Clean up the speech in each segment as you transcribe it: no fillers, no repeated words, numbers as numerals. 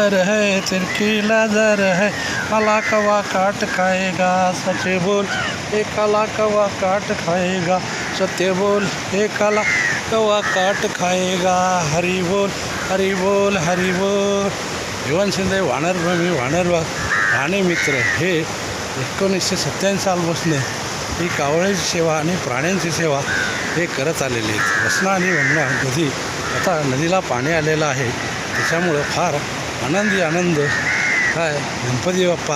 पर है तिरकी नजर है, काला कौवा काट खाएगा सच बोल, ये काला कौवा काट खाएगा, सत्य बोल, ये काला कौवा काट खाएगा, हरी बोल हरी बोल हरी बोल. जीवन शिंदे वानरभूमी वानर मित्र हे 1987 सालपासून ही कावळ्याची सेवा आणि प्राण्यांची सेवा हे करत आलेले आहेत. वसना आणि वमना नदी, आता नदीला पाणी आलेलं आहे, त्याच्यामुळं फार आनंद काय गणपती बाप्पा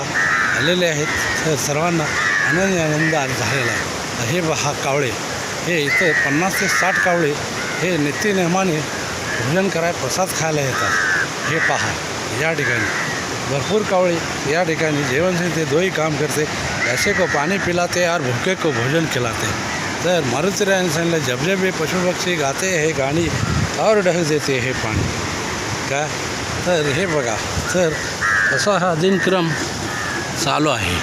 आलेले आहेत. तर सर्वांना आनंद झालेला आहे. हे हा कावळे हे इथं 50 ते 60 कावळे हे नित्यनेमाने भोजन करायला प्रसाद खायला येतात. हे पहा, या ठिकाणी भरपूर कावळे या ठिकाणी जीवन से ते दोही काम करते. ऐसे को पानी पिलाते और भूखे को भोजन खिलाते. तर मारुती रायाने सांगितलं, जब जब ये पशु पक्षी गाते हे गाणी और ढक देते हे पाणी. का तर हे बघा, तर असा हा दिनक्रम चालू आहे.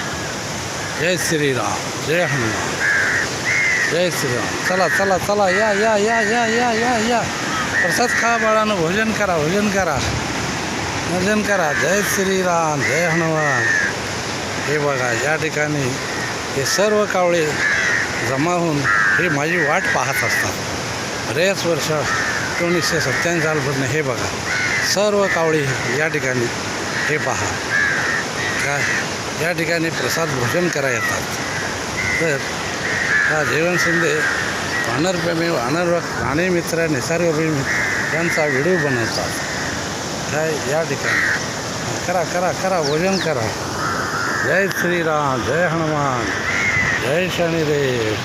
जय श्रीराम, जय हनुमान, जय श्रीराम. चला चला चला, या या या या या या या प्रसाद खा बाळानं, भोजन करा भोजन करा. जय श्रीराम, जय हनुमान. हे बघा, या ठिकाणी हे सर्व कावळे जमा होऊन हे माझी वाट पाहत असतात. बरेच वर्ष 1987 सालपासून हे बघा सर्व कावळे या ठिकाणी हे पहा काय या ठिकाणी प्रसाद भोजन करायला येतात. तर हा जीवन शिंदे वानरप्रेमी प्राणी मित्र निसर्गप्रेमी यांचा व्हिडिओ बनवतात. काय या ठिकाणी करा भोजन करा. जय श्रीराम, जय हनुमान, जय शनिदेव.